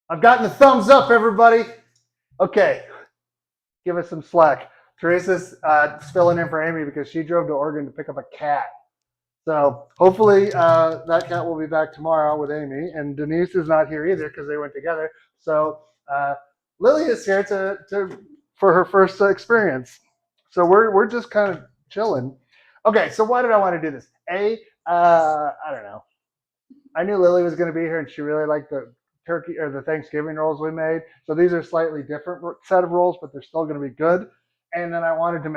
I've gotten a thumbs up, everybody. Okay, give us some slack. Teresa's filling in for Amy because she drove to Oregon to pick up a cat. So hopefully that cat will be back tomorrow with Amy. And Denise is not here either because they went together. So Lily is here for her first experience. So we're just kind of chilling. Okay, so why did I want to do this? I don't know. I knew Lily was going to be here, and she really liked the turkey or the Thanksgiving rolls we made. So these are slightly different set of rolls, but they're still going to be good. And then I wanted to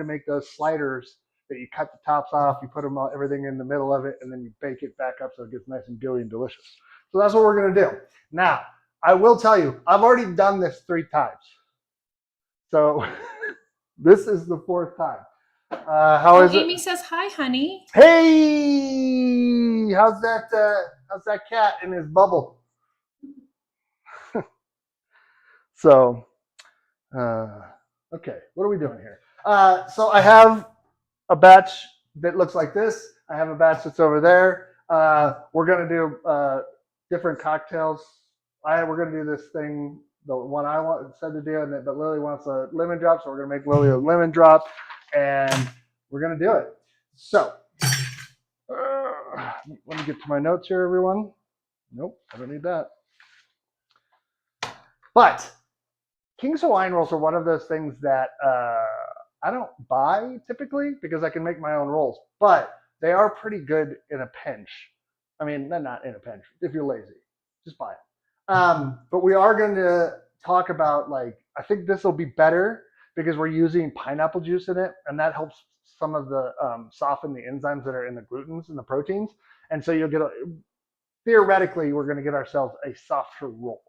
make those sliders that you cut the tops off, you put everything in the middle of it, and then you bake it back up so it gets nice and gooey and delicious. So that's what we're going to do. Now, I will tell you, I've already done this 3 times. So this is the 4th time. How is it? Amy says hi, honey. Hey, how's that cat in his bubble? So, okay, what are we doing here? So I have a batch that looks like this. I have a batch that's over there. We're gonna do different cocktails. We're gonna do this thing, the one I said to do, but Lily wants a lemon drop, so we're gonna make Lily a lemon drop, and we're gonna do it. So, let me get to my notes here, everyone. Nope, I don't need that. But King's Hawaiian Rolls are one of those things that I don't buy typically because I can make my own rolls, but they are pretty good in a pinch. I mean, not in a pinch. If you're lazy, just buy it. But we are going to talk about, like, I think this will be better because we're using pineapple juice in it, and that helps some of the soften the enzymes that are in the glutens and the proteins. And so you'll get theoretically, we're going to get ourselves a softer roll.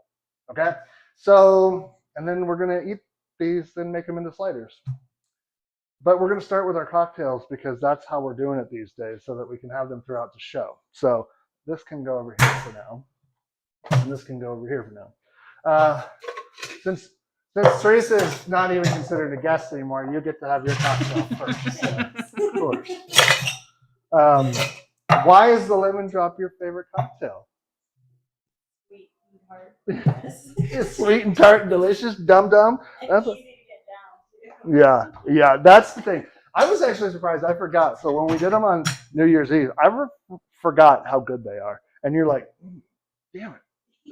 Okay, so. And then we're going to eat these and make them into sliders. But we're going to start with our cocktails because that's how we're doing it these days so that we can have them throughout the show. So this can go over here for now. And this can go over here for now. Since Teresa is not even considered a guest anymore, you get to have your cocktail first. So, of course. Why is the lemon drop your favorite cocktail? It's sweet and tart and delicious, dum-dum. That's easy to get down too. Yeah, that's the thing. I was actually surprised. I forgot. So when we did them on New Year's Eve, I forgot how good they are. And you're like, damn it,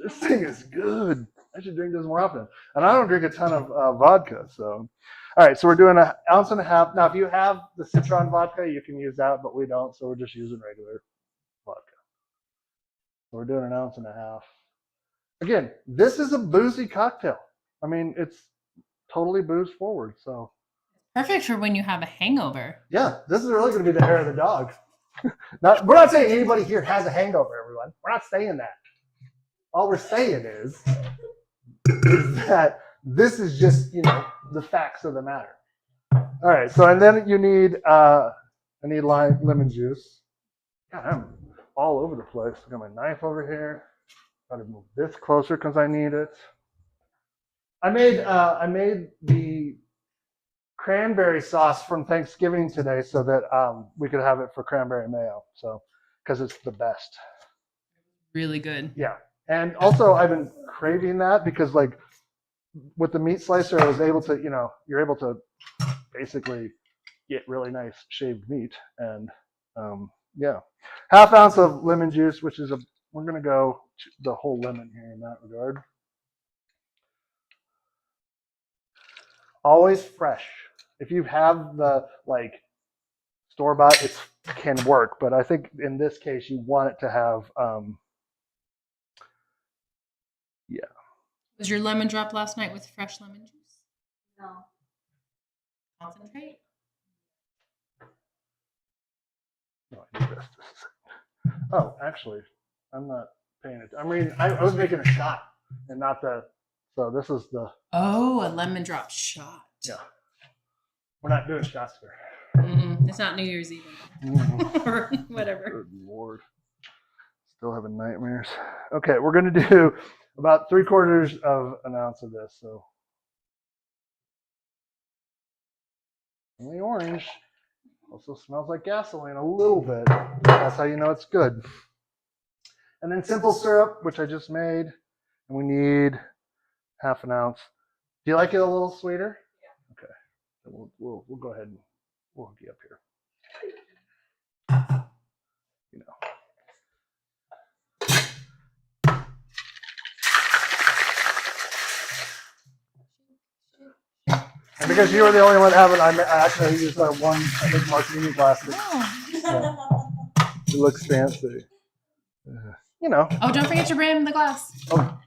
this thing is good. I should drink this more often. And I don't drink a ton of vodka. So, all right. So we're doing 1.5 ounces. Now, if you have the citron vodka, you can use that, but we don't. So we're just using regular vodka. So we're doing 1.5 ounces. Again, this is a boozy cocktail. I mean, it's totally booze forward. So perfect for when you have a hangover. Yeah, this is really going to be the hair of the dog. We're not saying anybody here has a hangover, everyone. We're not saying that. All we're saying is that this is just, the facts of the matter. All right, so and then you need I need lemon juice. God, I'm all over the place. I got my knife over here. Gotta move this closer because I need it. I made the cranberry sauce from Thanksgiving today so that we could have it for cranberry mayo. So because it's the best. Really good. Yeah, and also I've been craving that because like with the meat slicer, I was able to, you're able to basically get really nice shaved meat, and yeah, 1/2 ounce of lemon juice, which is we're gonna go the whole lemon here in that regard. Always fresh. If you have the store-bought, it can work, but I think in this case you want it to have yeah. Was your lemon drop last night with fresh lemon juice? No. Concentrate? No, I need this. Oh, actually, I'm not paying it. I was making a shot and not so this is the. Oh, a lemon drop shot. Yeah. We're not doing shots here. It's not New Year's Eve or whatever. Good Lord. Still having nightmares. Okay, we're going to do about 3/4 of an ounce of this. So only orange. Also smells like gasoline a little bit. That's how you know it's good. And then simple syrup, which I just made. And we need half an ounce. Do you like it a little sweeter? Yeah. Okay. So we'll go ahead and we'll hook you up here. You know. And because you were the only one having, I actually used that one, I think, martini glass. It looks fancy. You know. Oh, don't forget to bring the glass. Oh.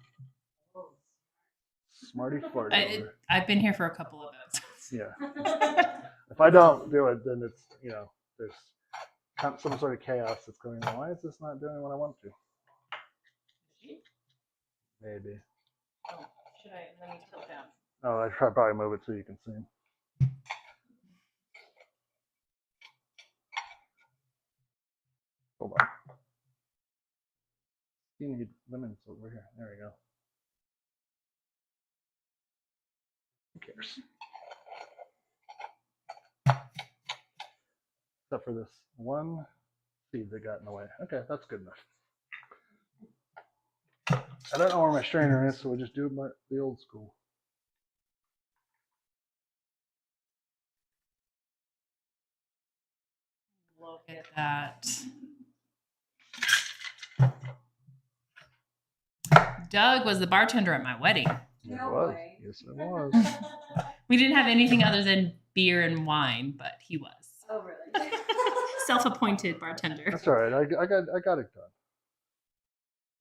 Smarty fart. I've been here for a couple of those. Yeah. If I don't do it, then it's, you know, there's some sort of chaos that's going on. Why is this not doing what I want to? Maybe. Oh, should I? Let me tilt down. Oh, I should probably move it so you can see him. Hold on. You need lemons over here. There we go. Who cares? Except for this one seed that got in the way. Okay, that's good enough. I don't know where my strainer is, so we'll just do it the old school. Look at that. Doug was the bartender at my wedding. It was. Yes, it was. We didn't have anything other than beer and wine, but he was. Oh, really? Self-appointed bartender. That's all right. I got it done.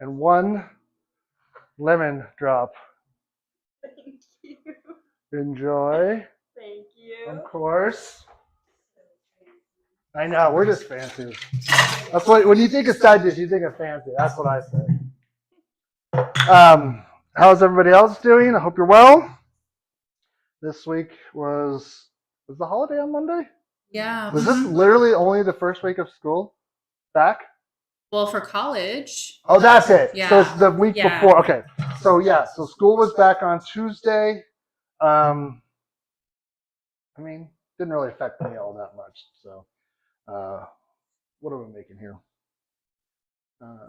And one lemon drop. Thank you. Enjoy. Thank you. Of course. I know, we're just fancy. That's what, when you think of side dish, you think of fancy. That's what I say. How's everybody else doing? I hope you're well. This week was the holiday on Monday? Yeah. Was this literally only the first week of school back? Well, for college. Oh, that's it. Yeah. So it's the week before. Okay. So yeah, so school was back on Tuesday. I mean, didn't really affect me all that much. So what are we making here?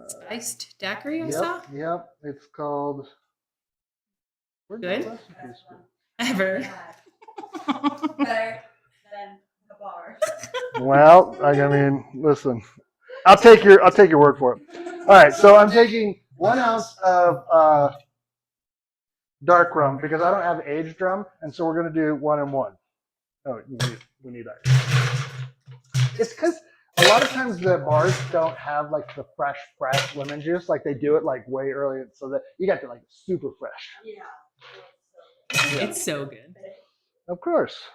Spiced daiquiri, I saw? Yep. It's called. Good. Ever. Better than the bar. Well, I mean, listen. I'll take your word for it. All right, so I'm taking 1 ounce of dark rum because I don't have aged rum, and so we're gonna do 1 and 1. Oh, we need that. It's because a lot of times the bars don't have like the fresh lemon juice, like they do it like way early, so that you got to like super fresh. Yeah. It's so good. Of course.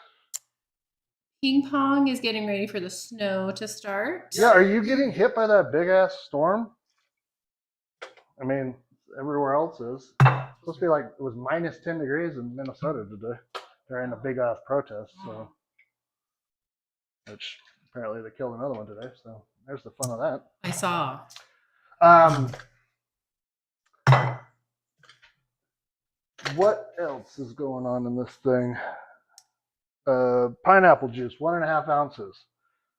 Ping pong is getting ready for the snow to start. Yeah, are you getting hit by that big ass storm? I mean, everywhere else is. It's supposed to be like it was minus 10 degrees in Minnesota today. They're in a big ass protest, so which apparently they killed another one today. So there's the fun of that. I saw. What else is going on in this thing? Pineapple juice, 1.5 ounces.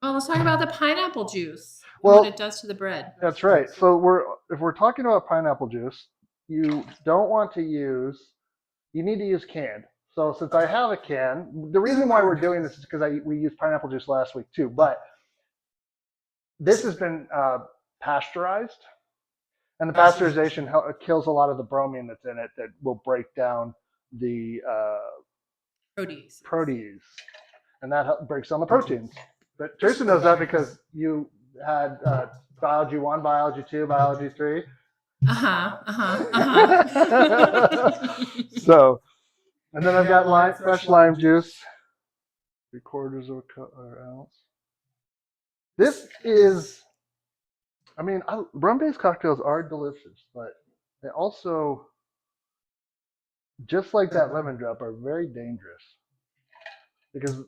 Oh, let's talk about the pineapple juice. Well, what it does to the bread. That's right. So if we're talking about pineapple juice, you don't want to use. You need to use canned. So since I have a can, the reason why we're doing this is because we used pineapple juice last week too. But this has been pasteurized, and the pasteurization kills a lot of the bromine that's in it that will break down the protease, and that breaks down the proteins. But Teresa knows that because you had biology 1, biology 2, biology 3. So, and then I've got fresh lime juice, 3/4 of an ounce. This is, I mean, rum-based cocktails are delicious, but they also, just like that lemon drop, are very dangerous because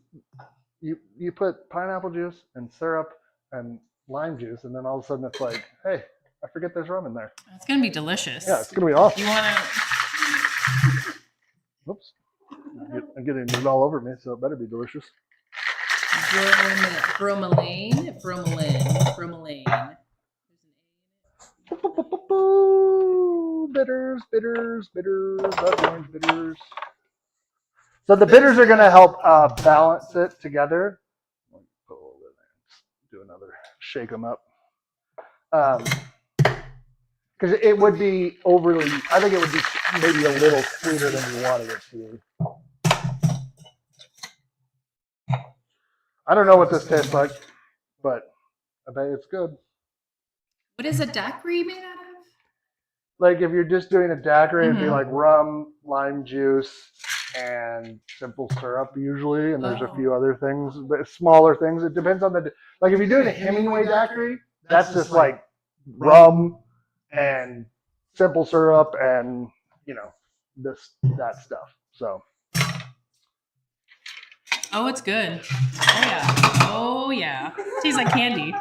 you put pineapple juice and syrup and lime juice, and then all of a sudden it's like, hey, I forget there's rum in there. It's gonna be delicious. Yeah, it's gonna be awesome. You wanna? Oops, I'm getting it all over me, so it better be delicious. Bromelain. Ooh, bitters, bitters, bitters, red orange bitters. So the bitters are going to help balance it together. Do another, shake them up. Because it would be overly, I think it would be maybe a little sweeter than you wanted it to be. I don't know what this tastes like, but I bet it's good. What is a daiquiri made out of? Like if you're just doing a daiquiri, it'd be like rum, lime juice, and simple syrup usually, and there's a few other things, but smaller things. It depends on the, like if you're doing a Hemingway daiquiri, that's just like rum and simple syrup and, you know, that stuff. So. Oh, it's good. Oh yeah. Oh yeah. Tastes like candy.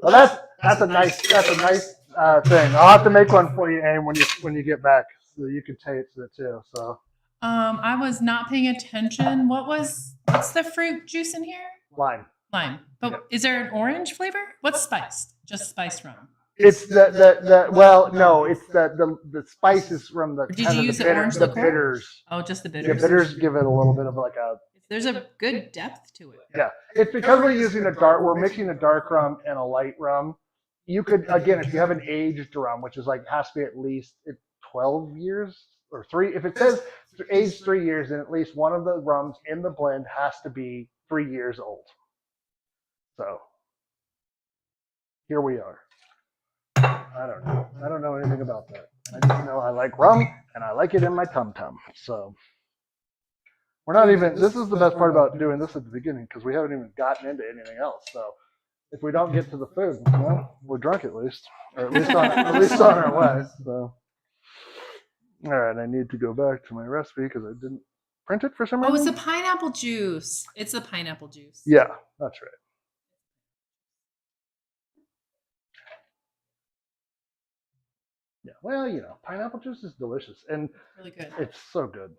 Well, that's a nice thing. I'll have to make one for you, Aim, when you get back, so you can taste it too. So. I was not paying attention. What's the fruit juice in here? Lime. Lime. But is there an orange flavor? What's spiced? Just spiced rum. It's the well, no, it's the spices from the. Did you use the orange the liqueur? bitters? Oh, just the The bitters. bitters give it a little bit of like a. There's a good depth to it. Yeah, it's because we're mixing a dark rum and a light rum. You could, again, if you have an aged rum, which is like has to be at least 12 years or 3. If it says aged 3 years, then at least one of the rums in the blend has to be 3 years old. So here we are. I don't know. I don't know anything about that. I just know I like rum and I like it in my tum tum. So we're not even. This is the best part about doing this at the beginning because we haven't even gotten into anything else. So if we don't get to the food, well, we're drunk at least, or at least on our way. So all right, I need to go back to my recipe because I didn't print it for some reason. Oh, it's the pineapple juice. It's the pineapple juice. Yeah, that's right. Yeah, well, you know, pineapple juice is delicious, and Really good. it's so good.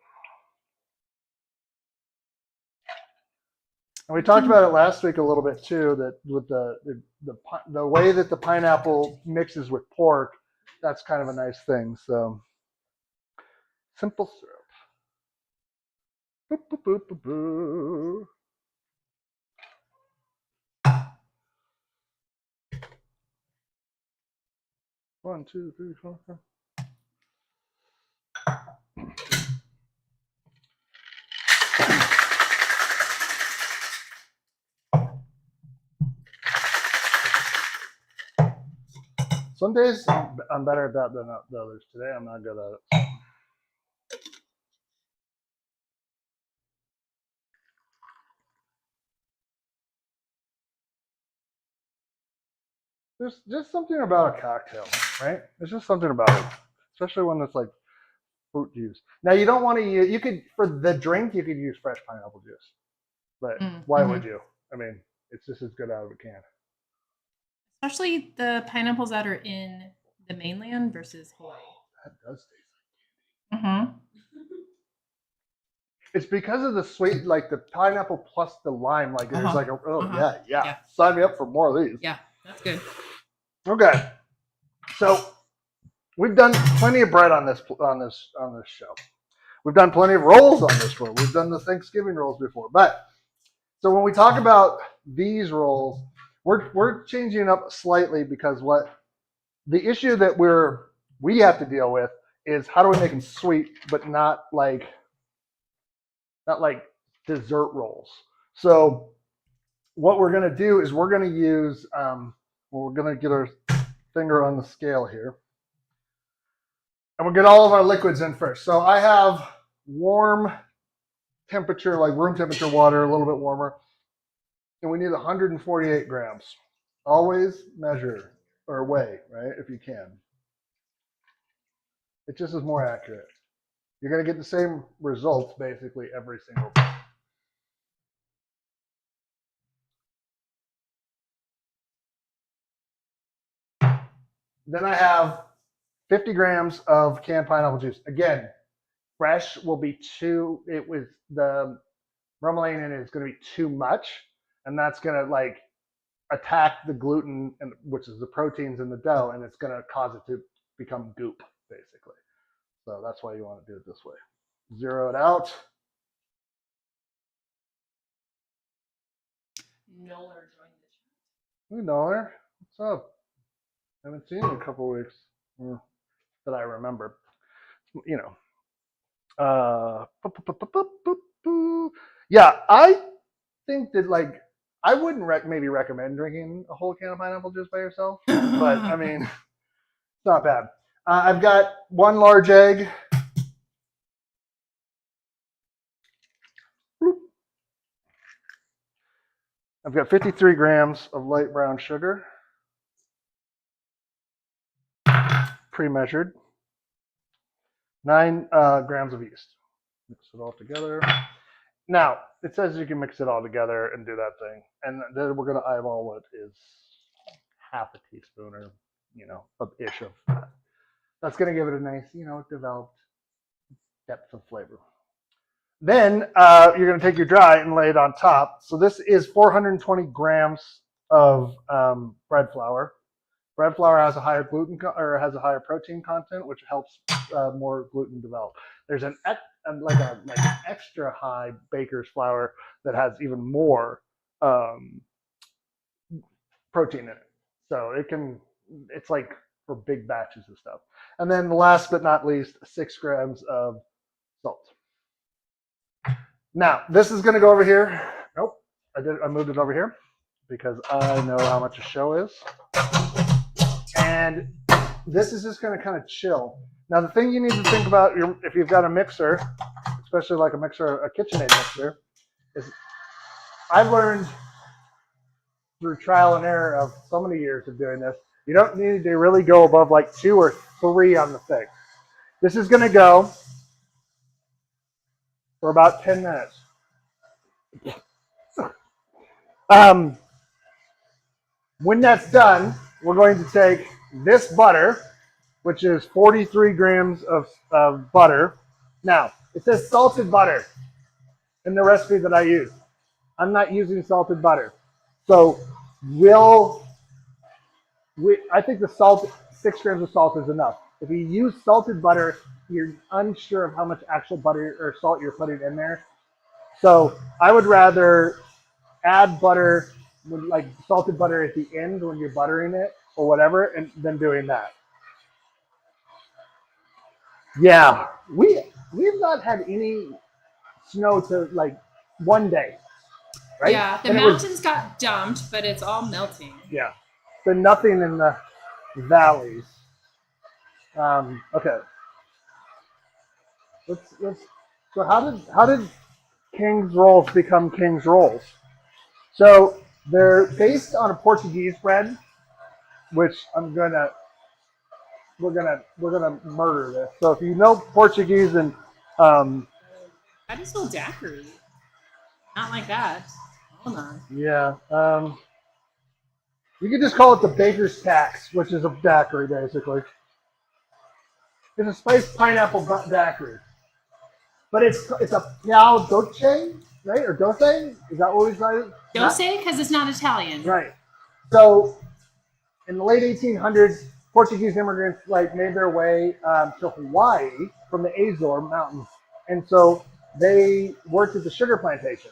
And we talked about it last week a little bit too. That with the way that the pineapple mixes with pork, that's kind of a nice thing. So simple syrup. Boop, boop, boop, boop, boop. One, two, three, four, five. Some days I'm better at that than the others. Today I'm not good at it. There's just something about a cocktail, right? There's just something about it, especially when it's like fruit juice. Now you don't want to use. You could for the drink you could use fresh pineapple juice, but why would you? I mean, it's just as good out of a can. Especially the pineapples that are in the mainland versus Hawaii. That does taste. Mm-hmm. It's because of the sweet, like the pineapple plus the lime. Like there's like a Yeah. Sign me up for more of these. Yeah, that's good. Okay, so we've done plenty of bread on this show. We've done plenty of rolls on this one. We've done the Thanksgiving rolls before, but so when we talk about these rolls, we're changing it up slightly because what the issue that we have to deal with is how do we make them sweet but not like dessert rolls. So what we're going to do is we're going to use we're going to get our finger on the scale here. And we'll get all of our liquids in first. So I have warm temperature, like room temperature water, a little bit warmer. And we need 148 grams. Always measure or weigh, right, if you can. It just is more accurate. You're going to get the same results basically every single time. Then I have 50 grams of canned pineapple juice. Again, fresh will be the bromelain in it is going to be too much. And that's going to like attack the gluten, and which is the proteins in the dough, and it's going to cause it to become goop, basically. So that's why you want to do it this way. Zero it out. Noller joined the chat. Hey, Noller, what's up? Haven't seen you in a couple weeks that I remember. You know. Yeah, I think that like I wouldn't maybe recommend drinking a whole can of pineapple juice by yourself, but I mean, it's not bad. I've got 1 large egg. I've got 53 grams of light brown sugar, pre-measured. 9 grams of yeast. Mix it all together. Now, it says you can mix it all together and do that thing. And then we're going to eyeball what is half a teaspoon or, of ish of that. That's going to give it a nice, developed depth of flavor. Then you're going to take your dry and lay it on top. So this is 420 grams of bread flour. Bread flour has a higher gluten or has a higher protein content, which helps more gluten develop. There's an extra high baker's flour that has even more protein in it. So it's like for big batches of stuff. And then last but not least, 6 grams of salt. Now this is going to go over here. Nope, I moved it over here because I know how much a show is. And this is just going to kind of chill. Now, the thing you need to think about if you've got a mixer, especially like a KitchenAid mixer, is I've learned through trial and error of so many years of doing this, you don't need to really go above like 2 or 3 on the thing. This is going to go for about 10 minutes. When that's done, we're going to take this butter, which is 43 grams of butter. Now, it says salted butter in the recipe that I use. I'm not using salted butter. So I think the salt, 6 grams of salt is enough. If you use salted butter, you're unsure of how much actual butter or salt you're putting in there. So I would rather add butter, like salted butter at the end when you're buttering it or whatever, and then doing that. Yeah, we've not had any snow to like 1 day, right? Yeah, the mountains got dumped, but it's all melting. Yeah, but nothing in the valleys. Okay. So how did King's Rolls become King's Rolls? So they're based on a Portuguese bread, which we're gonna murder this. So if you know Portuguese and I just sold daiquiri. Not like that. Hold on. yeah, you could just call it the baker's tax, which is a daiquiri basically. It's a spiced pineapple daiquiri, but it's a Pão Doce, right? Or Doce? Is that what we said? Doce, because it's not Italian. Right. So in the late 1800s, Portuguese immigrants made their way to Hawaii from the Azore Mountains, and so they worked at the sugar plantation.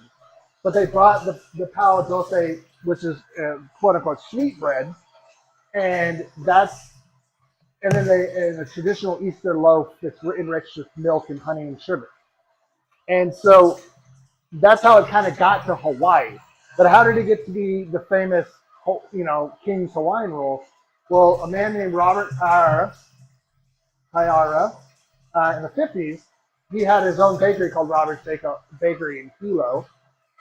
But they brought the Pão Doce, which is quote unquote sweet bread, and then in a traditional Easter loaf that's enriched with milk and honey and sugar. And so that's how it kind of got to Hawaii. But how did it get to be the famous, King's Hawaiian Roll? Well, a man named Robert Haiara in the 50s, he had his own bakery called Robert's Bakery in Hilo.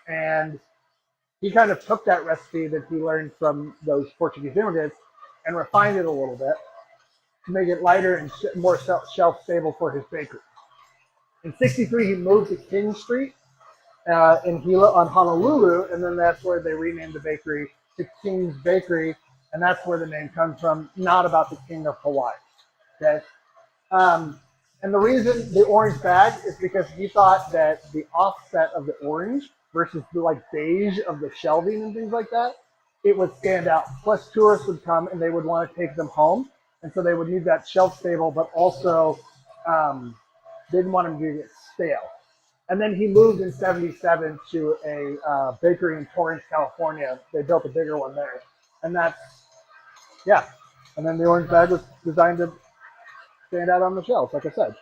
And he kind of took that recipe that he learned from those Portuguese immigrants and refined it a little bit to make it lighter and more shelf stable for his bakery. In '63, he moved to King Street in Hilo on Honolulu, and then that's where they renamed the bakery to King's Bakery, and that's where the name comes from, not about the King of Hawaii. Okay? And the reason the orange bag is because he thought that the offset of the orange versus the beige of the shelving and things like that it would stand out. Plus, tourists would come and they would want to take them home, and so they would need that shelf stable, but also they didn't want them to get stale. And then he moved in '77 to a bakery in Torrance, California. They built a bigger one there, and that's yeah. And then the orange bag was designed to stand out on the shelves, like I said.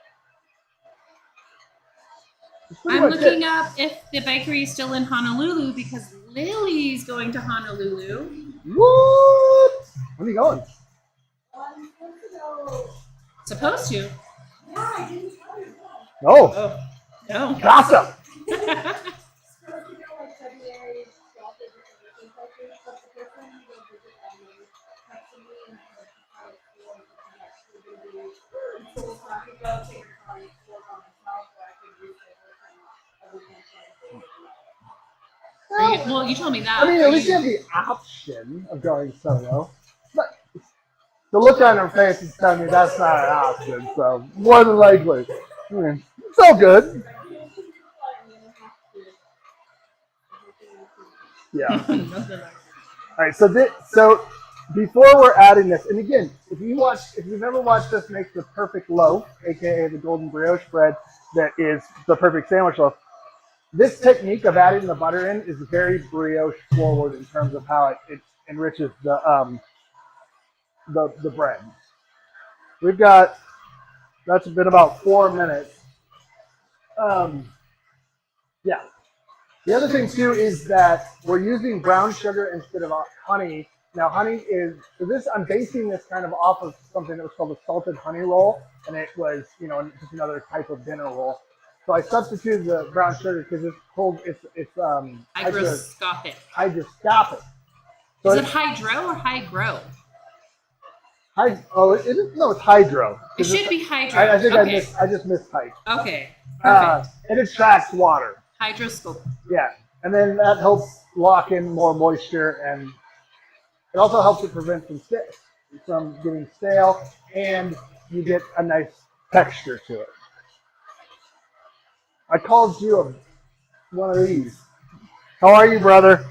I'm looking up if the bakery is still in Honolulu because Lily's going to Honolulu. What? When are you going? Supposed to. Yeah, I didn't tell you. No. Oh, no. Gossip. Supposed to go like February 12th or something, but the person who goes visit Emily texted me and said she had a school and she actually going to be in school, so I could go take her car and work on myself, so I could reschedule a weekend trip. Well, you told me that. I mean, at least you have the option of going solo. But the look on her face is telling me that's not an option, so more than likely. It's all good. Yeah. All right, so before we're adding this, and again, if you've ever watched us make the perfect loaf, aka the golden brioche bread that is the perfect sandwich loaf, this technique of adding the butter in is very brioche forward in terms of how it enriches the bread. That's been about 4 minutes. Yeah. The other thing too is that we're using brown sugar instead of honey. Now honey I'm basing this kind of off of something that was called a salted honey roll, and it was, just another type of dinner roll. So I substituted the brown sugar because it's Hygroscopic. Hygroscopic. So is it hydro or hygro? It's hydro. It should be hydro. I think okay. I just mistyped. Okay. Perfect. And it tracks water. Hydroscope. Yeah, and then that helps lock in more moisture, and it also helps it prevent from getting stale, and you get a nice texture to it. I called you one of these. How are you, brother?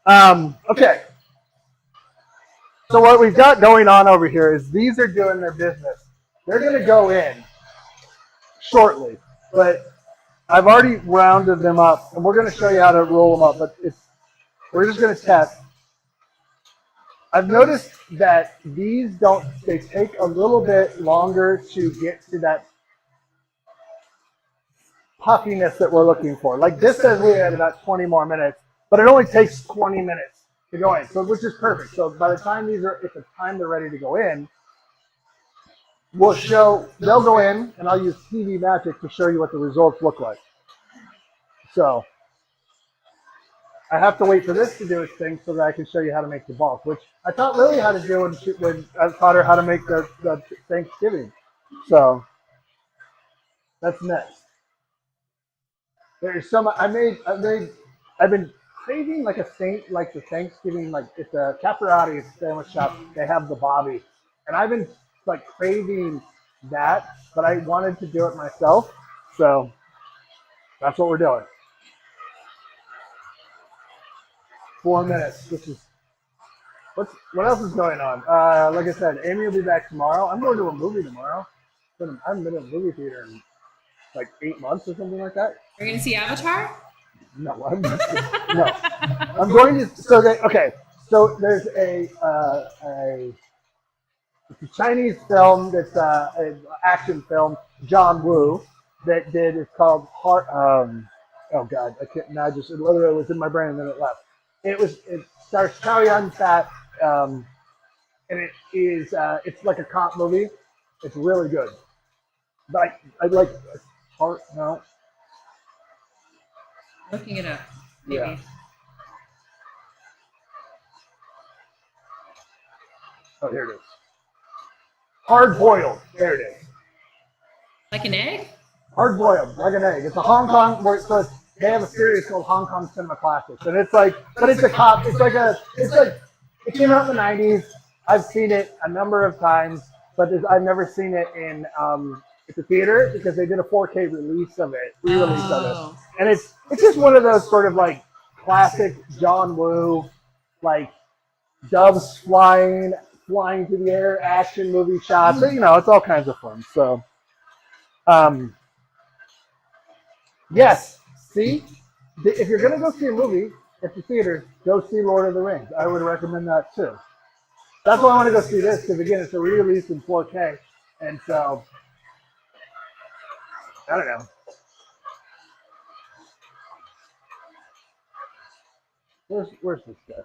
Okay. So what we've got going on over here is these are doing their business. They're going to go in shortly, but I've already rounded them up, and we're going to show you how to roll them up, but we're just going to test. I've noticed that they take a little bit longer to get to that puffiness that we're looking for. Like this says we had about 20 more minutes, but it only takes 20 minutes to go in, which is perfect. So by the time if the time they're ready to go in, they'll go in, and I'll use TV Magic to show you what the results look like. So I have to wait for this to do its thing so that I can show you how to make the balls, which I taught Lily how to do when I taught her how to make the Thanksgiving. So that's next. There's some I've been craving like the Thanksgiving, like it's a Capriati sandwich shop. They have the Bobby, and I've been like craving that, but I wanted to do it myself, so that's what we're doing. 4 minutes. What else is going on? Like I said, Amy will be back tomorrow. I'm going to a movie tomorrow. I haven't been in a movie theater in like 8 months or something like that. Are you going to see Avatar? No, I'm going to. So there's a Chinese film that's an action film. John Woo it's called Heart. Oh God, I can't. Now it literally was in my brain and then it left. It stars Chow Yun-fat, and it's like a cop movie. It's really good. But I like Heart. No. Looking it up. Maybe. Yeah. Oh, here it is. Hard boiled. There it is. Like an egg? Hard boiled, like an egg. It's a Hong Kong. They have a series called Hong Kong Cinema Classics, and it's like it came out in the '90s. I've seen it a number of times, but I've never seen it in at the theater because they did a 4K release of it, re-release of it, and it's just one of those sort of like classic John Woo, like doves flying through the air, action movie shots. So, it's all kinds of fun. So, yes, see, if you're gonna go see a movie at the theater, go see Lord of the Rings. I would recommend that too. That's why I want to go see this because again, it's a re-release in 4K, and so I don't know. Where's this guy?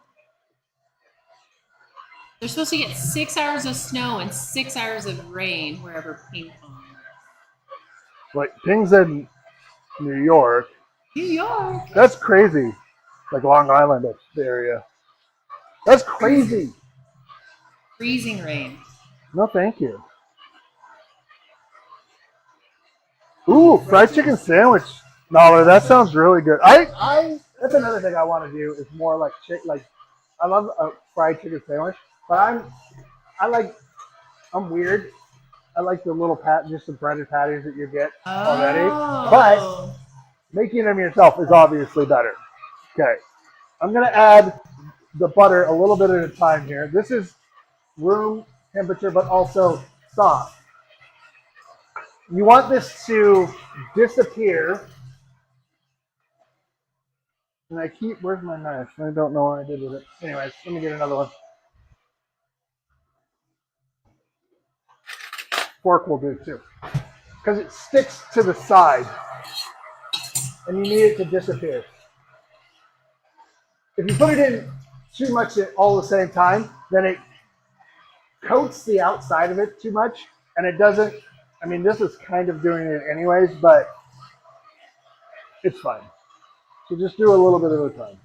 They're supposed to get 6 hours of snow and 6 hours of rain wherever Ping Pong. Like Ping's in New York. New York. That's crazy. Like Long Island, that's the area. That's crazy. Freezing rain. No, thank you. Ooh, fried chicken sandwich. No, that sounds really good. That's another thing I want to do is more like I love a fried chicken sandwich, but I'm weird. I like the little just the breaded patties that you get already. But making them yourself is obviously better. Okay. I'm gonna add the butter a little bit at a time here. This is room temperature, but also soft. You want this to disappear. And where's my knife? I don't know what I did with it. Anyways, let me get another one. Fork will do too. Because it sticks to the side. And you need it to disappear. If you put it in too much at all the same time, then it coats the outside of it too much. And it doesn't, this is kind of doing it anyways, but it's fine. So just do a little bit at a time.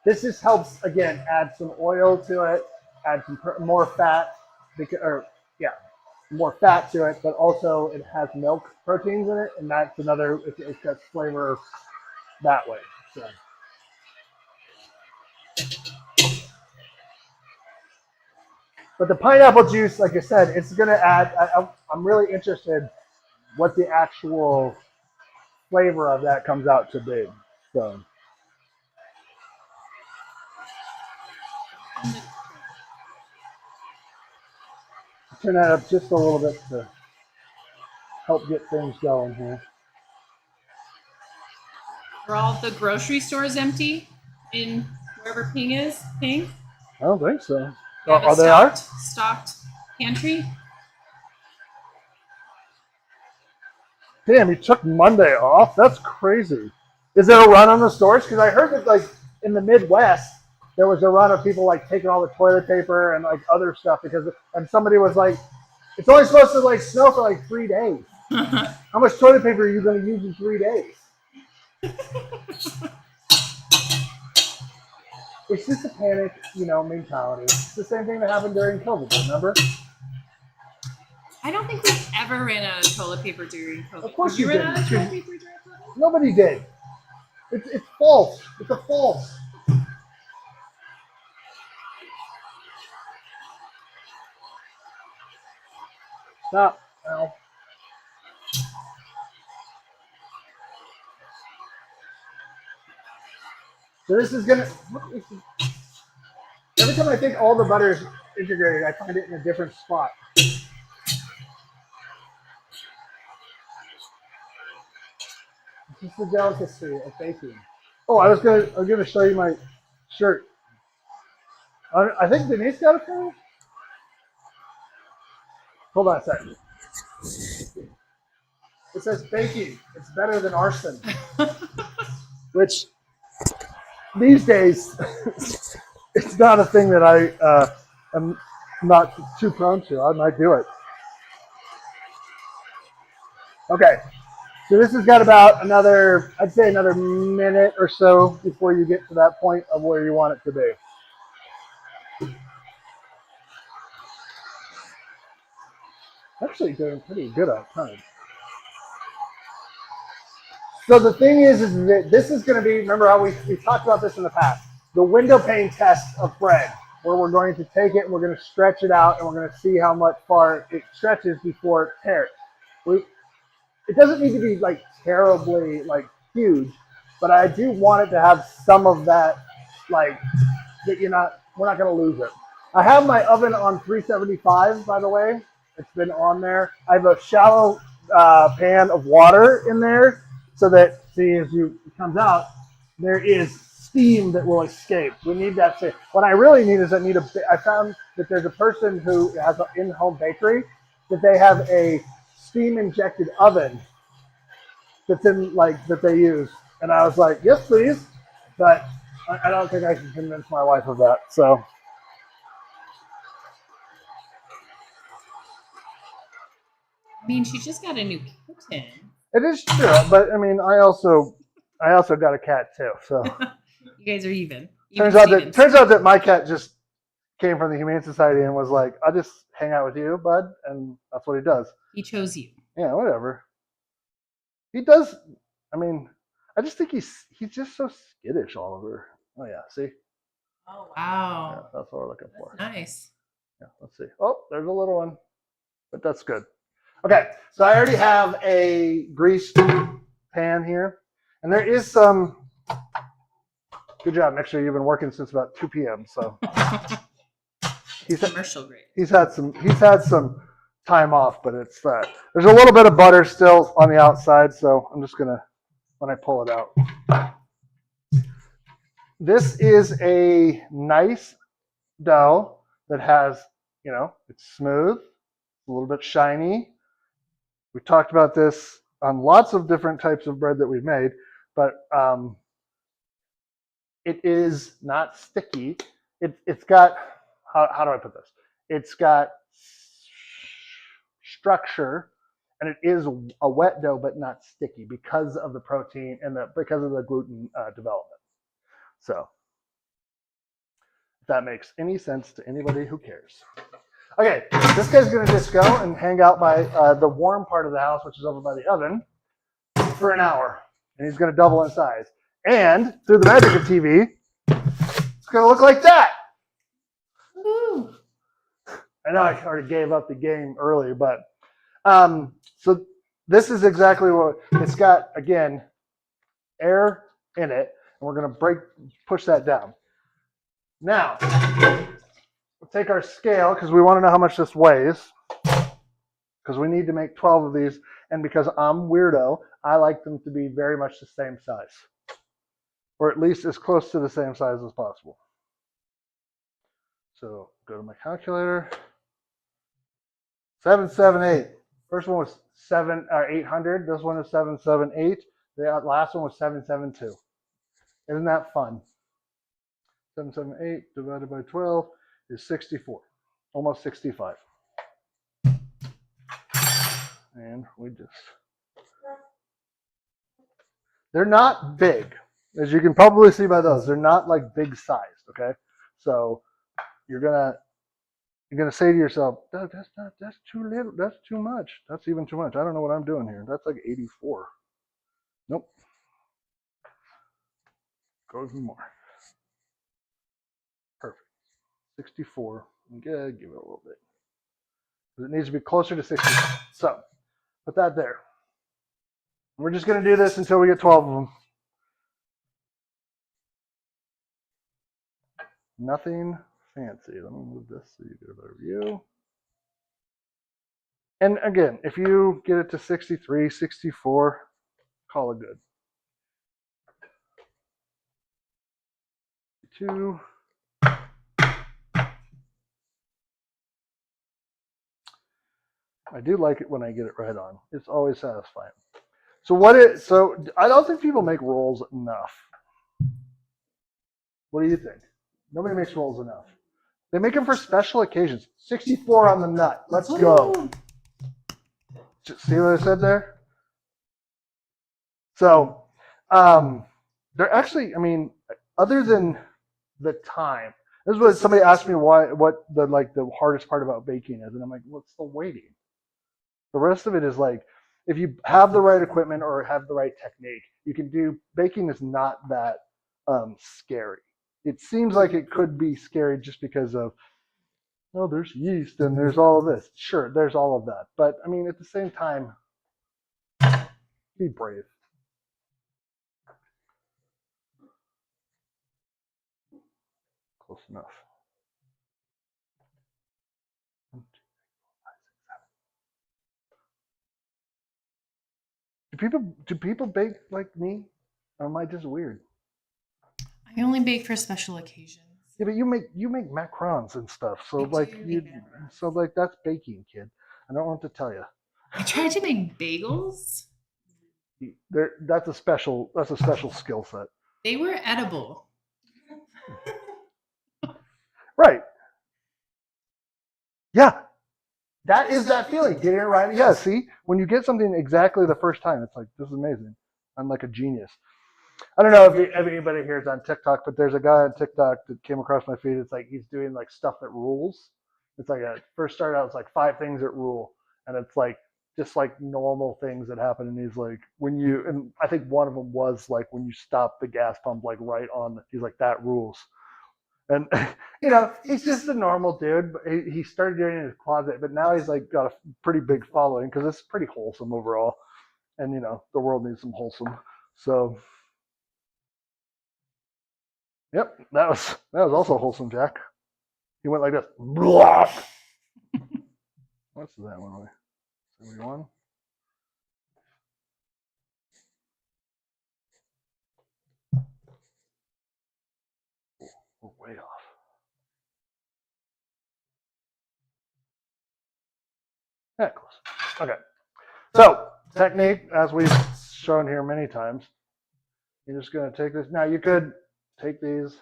This just helps, again, add some oil to it, add some more fat, more fat to it, but also it has milk proteins in it, and that's another, it gets flavor that way. So. But the pineapple juice, like I said, it's going to add, I'm really interested what the actual flavor of that comes out to be. So. Turn that up just a little bit to help get things going here. Are all the grocery stores empty in wherever Ping is? Ping? I don't think so. Are they stocked pantry? Damn, you took Monday off? That's crazy. Is there a run on the stores? Because I heard that like in the Midwest, there was a run of people like taking all the toilet paper and like other stuff and somebody was like, it's only supposed to like snow for like 3 days. How much toilet paper are you going to use in 3 days? It's just a panic, mentality. It's the same thing that happened during COVID, remember? I don't think we've ever ran out of toilet paper during COVID. Of course you did. ran out of toilet paper during COVID? Nobody did. It's false. It's a false. Stop. Ow. So this is gonna. Every time I think all the butter is integrated, I find it in a different spot. It's just the delicacy of baking. Oh, I was gonna show you my shirt. I think Denise got it for me. Hold on a second. It says baking. It's better than arson. Which these days, it's not a thing that I am not too prone to. I might do it. Okay. So this has got about I'd say another minute or so before you get to that point of where you want it to be. Actually doing pretty good on time. So the thing is that this is going to be, remember how we talked about this in the past, the window pane test of bread, where we're going to take it and we're going to stretch it out and we're going to see how much far it stretches before it tears. It doesn't need to be like terribly like huge, but I do want it to have some of that, like that we're not going to lose it. I have my oven on 375, by the way. It's been on there. I have a shallow pan of water in there so that, see, as it comes out, there is steam that will escape. We need that. What I really need is I found that there's a person who has an in-home bakery that they have a steam-injected oven that's in that they use, and I was like, yes, please, but I don't think I can convince my wife of that. So. I mean, she just got a new kitten. It is true, but I mean, I also got a cat too. So you guys are even. Turns out that my cat just came from the Humane Society and was like, "I'll just hang out with you, bud," and that's what he does. He chose you. Yeah, whatever. He does. I mean, I just think he's just so skittish, Oliver. Oh yeah, see. Oh wow. Yeah, that's what we're looking for. Nice. Yeah, let's see. Oh, there's a little one, but that's good. Okay, so I already have a greased pan here, and there is some. Good job. Actually, you've been working since about 2 p.m. So he's commercial grade. He's had some time off, but it's that. There's a little bit of butter still on the outside, so I'm just gonna when I pull it out. This is a nice dough that has, it's smooth, a little bit shiny. We talked about this on lots of different types of bread that we've made, but it is not sticky. It's got, how do I put this? It's got structure, and it is a wet dough, but not sticky because of the protein and because of the gluten development. So, if that makes any sense to anybody who cares. Okay, this guy's going to just go and hang out by the warm part of the house, which is over by the oven, for an hour. And he's going to double in size. And through the magic of TV, it's going to look like that. Woo. I know I already gave up the game early, but so this is exactly what it's got. Again, air in it, and we're going to push that down. Now, we'll take our scale because we want to know how much this weighs, because we need to make 12 of these, and because I'm weirdo, I like them to be very much the same size, or at least as close to the same size as possible. So go to my calculator. 778. First one was 800. This one is 778. The last one was 772. Isn't that fun? 778 divided by 12 is 64, almost 65. And they're not big, as you can probably see by those. They're not like big sized, okay? So you're gonna say to yourself, that's too little, that's too much. That's even too much. I don't know what I'm doing here. That's like 84. Nope. Go even more. Perfect. 64. I'm gonna give it a little bit. It needs to be closer to 60. So put that there. We're just going to do this until we get 12 of them. Nothing fancy. Let me move this so you get a better view. And again, if you get it to 63, 64, call it good. 2. I do like it when I get it right on. It's always satisfying. So I don't think people make rolls enough. What do you think? Nobody makes rolls enough. They make them for special occasions. 64 on the nut. Let's go. See what I said there? So they're actually, I mean, other than the time, this is what somebody asked me what the hardest part about baking is, and I'm like, what's the waiting? The rest of it is like, if you have the right equipment or have the right technique, you can do, baking is not that scary. It seems like it could be scary just because of, oh, there's yeast and there's all of this. Sure, there's all of that. But I mean, at the same time, be brave. Close enough. 1, 2, 3, 4, 5, 6, 7. Do people bake like me? Or am I just weird? I only bake for special occasions. Yeah, but you make macarons and stuff. So like that's baking, kid. I don't want to tell you. I tried to make bagels. That's a special skill set. They were edible. Right. Yeah. That is that feeling. Getting it right. Yeah, see? When you get something exactly the first time, it's like, this is amazing. I'm like a genius. I don't know if anybody here is on TikTok, but there's a guy on TikTok that came across my feed. It's like he's doing like stuff that rules. It's like first started out, it's like 5 things that rule. And it's like just like normal things that happen. And he's like, and I think one of them was like when you stop the gas pump, like right on, he's like, that rules. And, he's just a normal dude. But he started doing it in his closet, but now he's like got a pretty big following because it's pretty wholesome overall. And, the world needs some wholesome. So, yep, that was also wholesome, Jack. He went like this. Blah! What's that one? 71? We're way off. Yeah, close. Okay. So, technique, as we've shown here many times, you're just going to take this. Now, you could take these,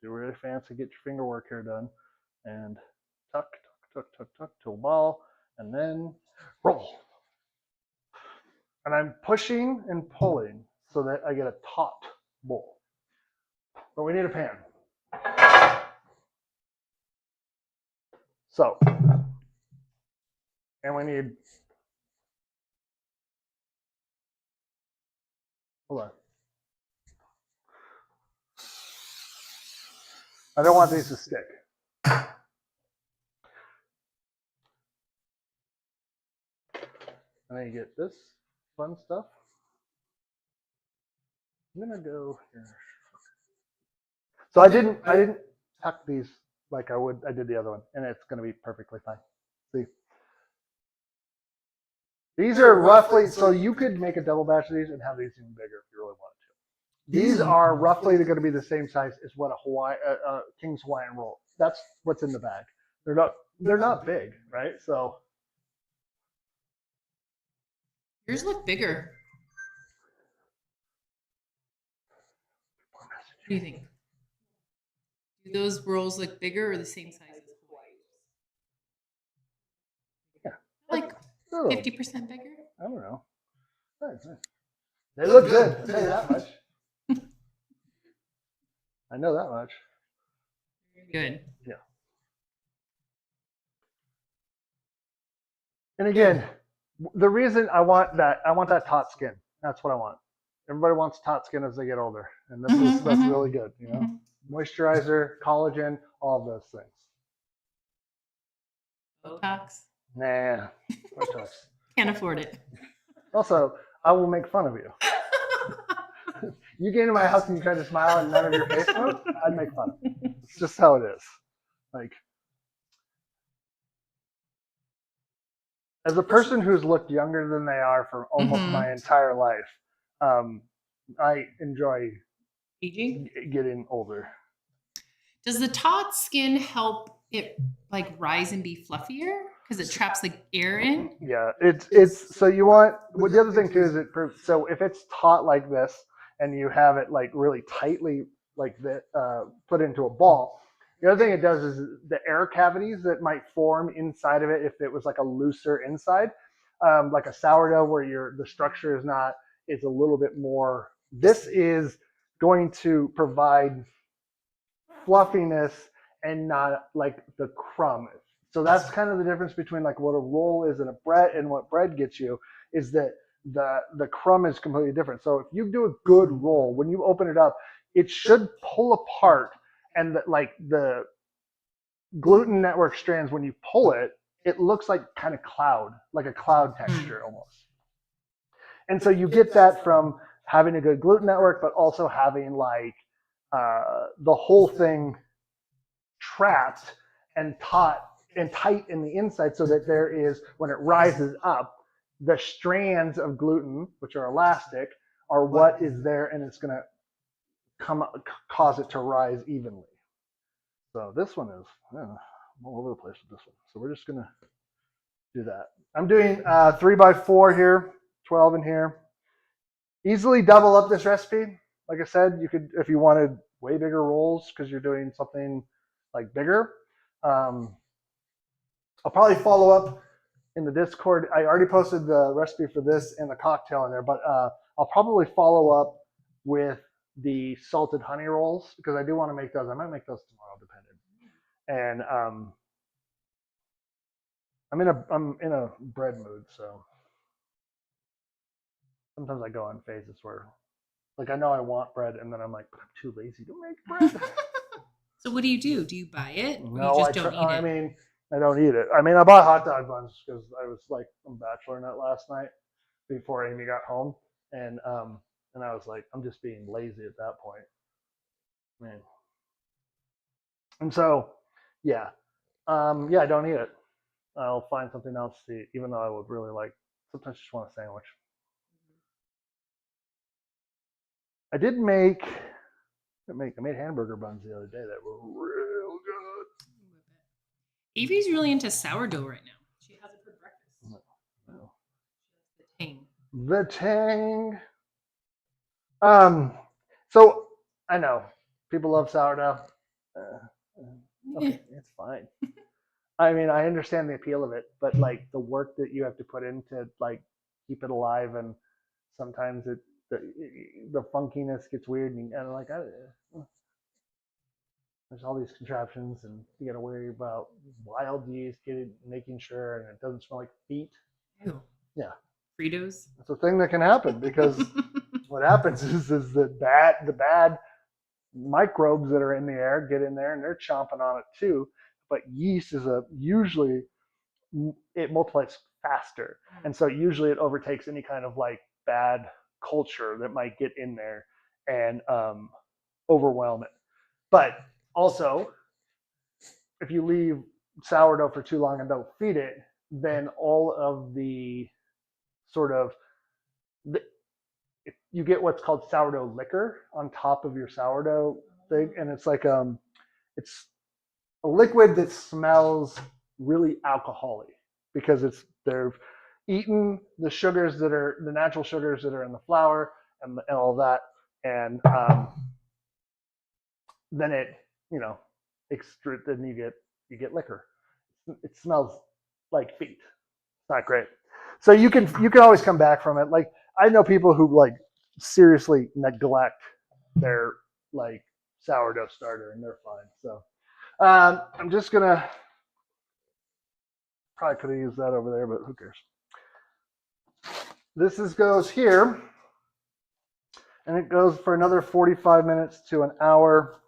do really fancy, get your finger work here done, and tuck, tuck, tuck, tuck, tuck to a ball, and then roll. And I'm pushing and pulling so that I get a taut bowl. But we need a pan. So, and we need, hold on. I don't want these to stick. And then you get this fun stuff. I'm gonna go here. So I didn't tuck these like I did the other one, and it's gonna be perfectly fine. See? These are roughly, so you could make a double batch of these and have these even bigger if you really wanted to. These are roughly going to be the same size as what a King's Hawaiian roll. That's what's in the bag. They're not big, right? So yours look bigger. What do you think? Do those rolls look bigger or the same size as Hawaii's? Yeah, like 50% bigger. I don't know. They look good. I'll tell you that much. I know that much. Good. Yeah. And again, the reason I want that taut skin. That's what I want. Everybody wants taut skin as they get older, and that's really good. Moisturizer, collagen, all of those things. Botox. Nah, Botox. Can't afford it. Also, I will make fun of you. You get into my house and you try to smile and none of your face moves, I'd make fun of you. It's just how it is. Like, as a person who's looked younger than they are for almost my entire life, I enjoy getting older. Does the taut skin help it like rise and be fluffier because it traps the air in? Yeah, it's so you want. Well, the other thing too is it proves. So if it's taut like this and you have it like really tightly like that put into a ball, the other thing it does is the air cavities that might form inside of it if it was like a looser inside, like a sourdough where the structure is not. It's a little bit more. This is going to provide fluffiness and not like the crumb. So that's kind of the difference between like what a roll is and a bread and what bread gets you is that the crumb is completely different. So if you do a good roll, when you open it up, it should pull apart, and the gluten network strands, when you pull it, it looks like kind of cloud, like a cloud texture almost. And so you get that from having a good gluten network, but also having like the whole thing trapped and taut and tight in the inside, so that there is, when it rises up, the strands of gluten, which are elastic, are what is there, and it's going to cause it to rise evenly. So this one is all over the place with this one. So we're just going to do that. I'm doing 3x4 here, 12 in here. Easily double up this recipe. Like I said, you could, if you wanted way bigger rolls because you're doing something like bigger. I'll probably follow up in the Discord. I already posted the recipe for this and the cocktail in there, but I'll probably follow up with the salted honey rolls because I do want to make those. I might make those tomorrow, depending. And I'm in a bread mood, so sometimes I go on phases where, like, I know I want bread, and then I'm like, but I'm too lazy to make bread. So what do? Do you buy it? Or No, you just don't eat it? I mean, I don't eat it. I mean, I bought hot dog buns because I was like on Bachelor Nut last night before Amy got home, and I was like, I'm just being lazy at that point, man. And so, yeah, I don't eat it. I'll find something else to eat, even though I would really like. Sometimes just want a sandwich. I made hamburger buns the other day that were real good. Avery's really into sourdough right now. She has it for breakfast. No. The tang. The tang. So I know people love sourdough. Okay, it's fine. I mean, I understand the appeal of it, but like the work that you have to put in to like keep it alive, and sometimes the funkiness gets weird, and like there's all these contraptions, and you got to worry about wild yeast, making sure, and it doesn't smell like feet. Ew. Yeah. Fritos. It's a thing that can happen because what happens is the bad microbes that are in the air get in there and they're chomping on it too. But yeast is usually it multiplies faster, and so usually it overtakes any kind of like bad culture that might get in there and overwhelm it. But also, if you leave sourdough for too long and don't feed it, then all of the sort of you get what's called sourdough liquor on top of your sourdough thing, and it's like it's a liquid that smells really alcoholic because they've eaten the sugars that are the natural sugars that are in the flour and all that, and then it extrude, then you get liquor. It smells like feet. It's not great. So you can always come back from it. Like I know people who like seriously neglect their like sourdough starter and they're fine. So I'm just gonna probably could have used that over there, but who cares? This goes here, and it goes for another 45 minutes to an hour.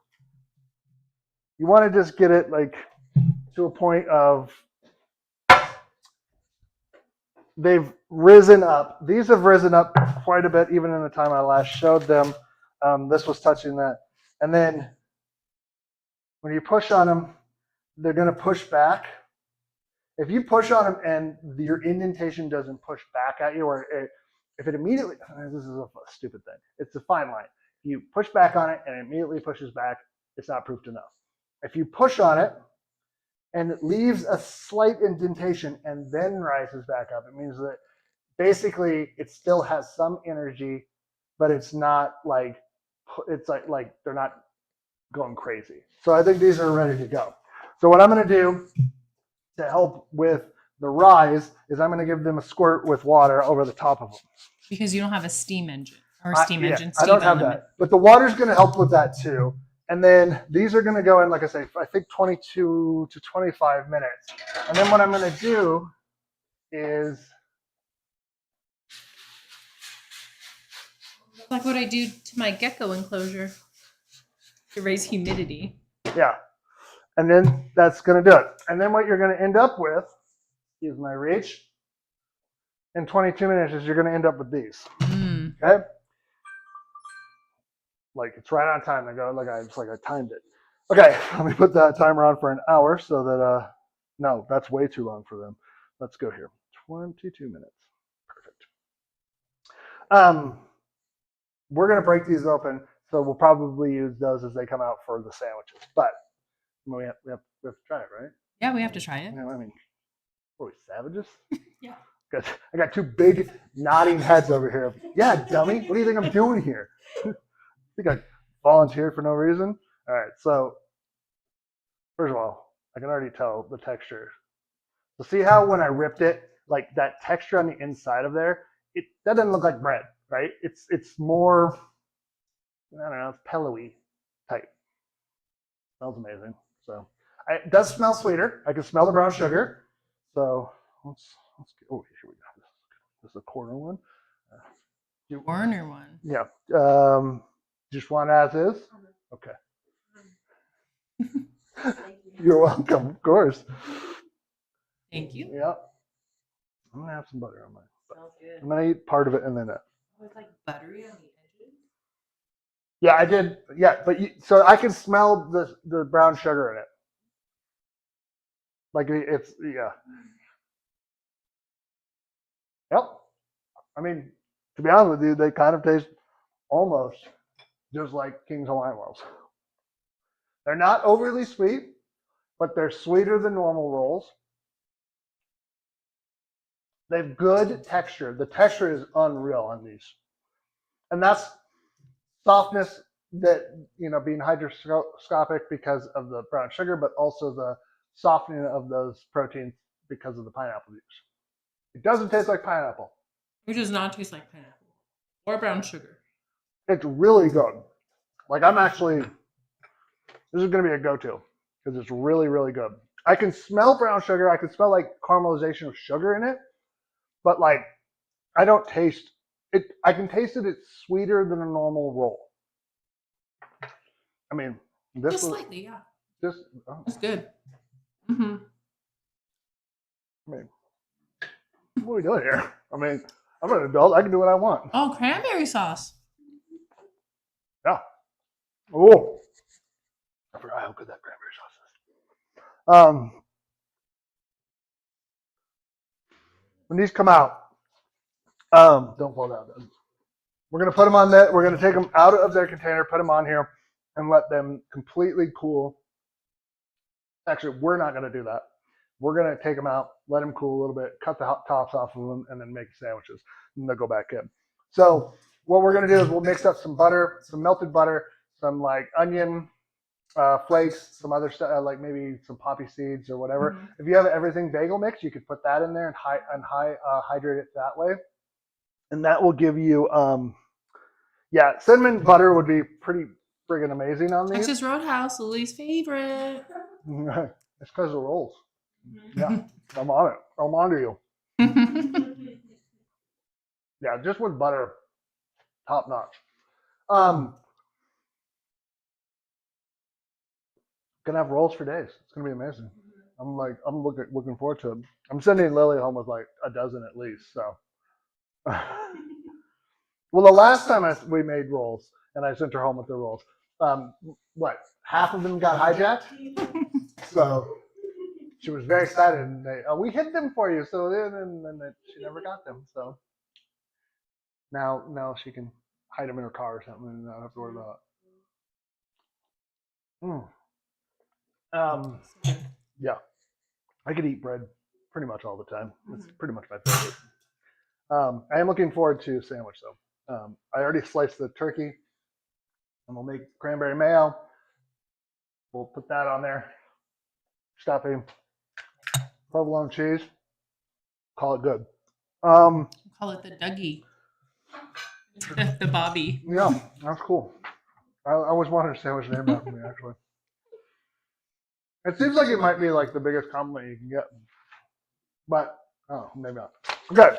You want to just get it like to a point of they've risen up. These have risen up quite a bit, even in the time I last showed them. This was touching that. And then when you push on them, they're going to push back. If you push on them and your indentation doesn't push back at you, or if it immediately, this is a stupid thing. It's a fine line. You push back on it and it immediately pushes back, it's not proofed enough. If you push on it and it leaves a slight indentation and then rises back up, it means that basically it still has some energy, but it's not like, it's like they're not going crazy. So I think these are ready to go. So what I'm going to do to help with the rise is I'm going to give them a squirt with water over the top of them. Because you don't have a steam engine or steam engine. I don't have that, but the water's going to help with that too. And then these are going to go in, like I say, I think 22 to 25 minutes. And then what I'm going to do is like what I do to my gecko enclosure to raise humidity. Yeah. And then that's going to do it. And then what you're going to end up with, use my reach, in 22 minutes is you're going to end up with these. Okay? Like it's right on time. I go, like I timed it. Okay, let me put that timer on for an hour so that, no, that's way too long for them. Let's go here. 22 minutes. Perfect. We're going to break these open, so we'll probably use those as they come out for the sandwiches. But we have to try it, right? Yeah, we have to try it. I mean, what are we, savages? Yeah. I got two big nodding heads over here. Yeah, dummy. What do you think I'm doing here? I think I volunteered for no reason. All right, so first of all, I can already tell the texture. So see how when I ripped it, like that texture on the inside of there, that doesn't look like bread, right? It's more, I don't know, it's pillowy type. Smells amazing. So it does smell sweeter. I can smell the brown sugar. So let's get, oh, here we go. This is a corner one. Corner one. Yeah. Just one as is? Okay. You're welcome, of course. Thank you. Yeah. I'm going to have some butter on mine. Smells good. I'm going to eat part of it and then It's like buttery on the edges. Yeah, I did. Yeah, but so I can smell the brown sugar in it. Like it's, yeah. Yep. I mean, to be honest with you, they kind of taste almost just like King's Hawaiian Rolls. They're not overly sweet, but they're sweeter than normal rolls. They have good texture. The texture is unreal on these. And that's softness that, being hygroscopic because of the brown sugar, but also the softening of those proteins because of the pineapple juice. It doesn't taste like pineapple. It does not taste like pineapple or brown sugar. It's really good. Like this is going to be a go-to because it's really, really good. I can smell brown sugar. I can smell like caramelization of sugar in it, but like I don't taste it. I can taste it. It's sweeter than a normal roll. I mean, this Just was slightly, yeah. it's good. Mm-hmm. I mean, what are we doing here? I mean, I'm an adult. I can do what I want. Oh, cranberry sauce. Yeah. Oh, I forgot how good that cranberry sauce is. When these come out, don't fall down. We're gonna put them on that. We're gonna take them out of their container, put them on here, and let them completely cool. Actually, we're not gonna do that. We're gonna take them out, let them cool a little bit, cut the tops off of them, and then make sandwiches. And they'll go back in. So what we're gonna do is we'll mix up some butter, some melted butter, some like onion flakes, some other stuff like maybe some poppy seeds or whatever. Mm-hmm. If you have everything bagel mix, you could put that in there and hydrate it that way, and that will give you cinnamon butter would be pretty friggin' amazing on these. Texas Roadhouse, Lily's favorite. It's because of rolls. Yeah, I'm on it. I'm on to you. Yeah, just with butter, top notch. Gonna have rolls for days. It's gonna be amazing. I'm looking forward to it. I'm sending Lily home with like a dozen at least. So, well, the last time we made rolls and I sent her home with the rolls, half of them got hijacked. So she was very excited, and we hid them for you. So then she never got them. So now she can hide them in her car or something, and not have to worry about it. Yeah, I could eat bread pretty much all the time. It's pretty much my favorite. I am looking forward to a sandwich though. I already sliced the turkey, and we'll make cranberry mayo. We'll put that on there. Stuffing, provolone cheese. Call it good. Call it the Dougie. The Bobby. Yeah, that's cool. I always wanted a sandwich named after me, actually. It seems like it might be like the biggest compliment you can get. But, maybe not. Okay.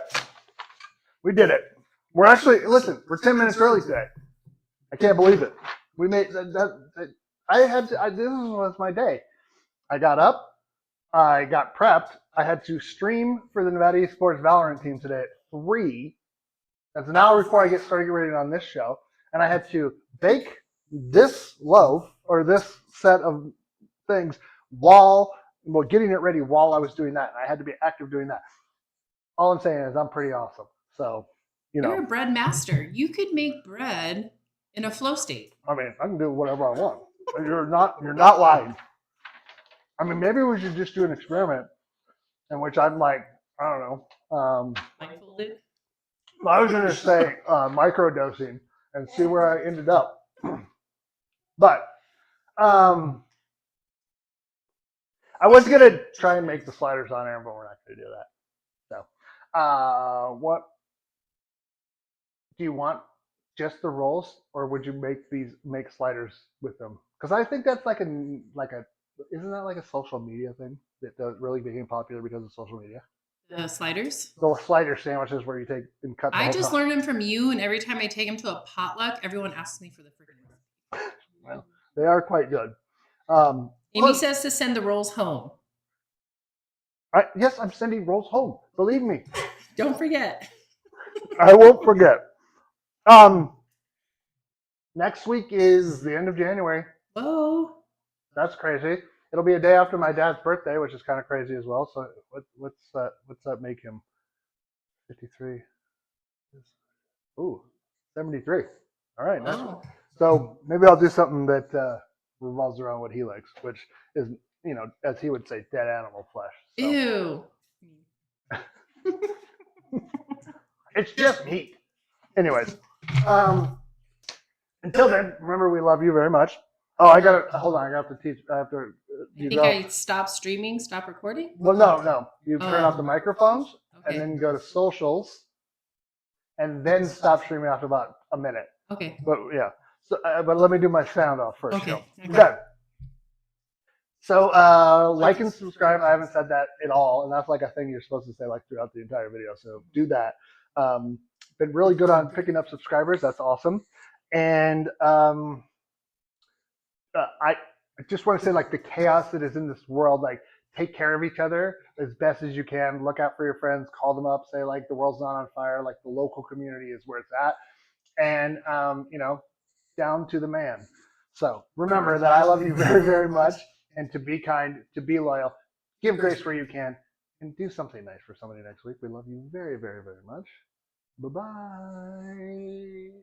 We did it. We're actually, listen, we're 10 minutes early today. I can't believe it. We made this was my day. I got up. I got prepped. I had to stream for the Nevada Esports Valorant team today at 3. That's an hour before I get ready on this show. And I had to bake this loaf or this set of things while getting it ready while I was doing that. And I had to be active doing that. All I'm saying is I'm pretty awesome. So, You're a bread master. You could make bread in a flow state. I mean, I can do whatever I want. You're not lying. I mean, maybe we should just do an experiment in which I'm like, I don't know. Blindfolded. I was going to say microdosing and see where I ended up. But I was going to try and make the sliders on air, but we're not going to do that. So, what do you want? Just the rolls, or would you make sliders with them? Because I think that's like a isn't that like a social media thing that really became popular because of social media? The sliders? The slider sandwiches where you take and cut. I just learned them from you, and every time I take them to a potluck, everyone asks me for the freaking recipe. Well, they are quite good. Amy says to send the rolls home. Yes, I'm sending rolls home. Believe me. Don't forget. I won't forget. Next week is the end of January. Whoa. That's crazy. It'll be a day after my dad's birthday, which is kind of crazy as well. So what's that make him? 53. Ooh, 73. All right. Wow. So maybe I'll do something that revolves around what he likes, which is, as he would say, dead animal flesh. So. Ew. It's just meat. Anyways, until then, remember we love you very much. Oh, hold on. I have to teach. I have to. I stop streaming, stop recording? Well, no. You turn off the microphones Okay. and then go to socials, and then stop streaming after about a minute. Okay. But yeah. So, but let me do my sound off first. Okay. Okay. So like and subscribe. I haven't said that at all, and that's like a thing you're supposed to say like throughout the entire video. So do that. Been really good on picking up subscribers. That's awesome. And I just want to say, like, the chaos that is in this world, like, take care of each other as best as you can. Look out for your friends. Call them up. Say, like, the world's not on fire. Like, the local community is where it's at. And, down to the man. So remember that I love you very, very much. And to be kind, to be loyal, give grace where you can, and do something nice for somebody next week. We love you very, very, very much. Bye-bye.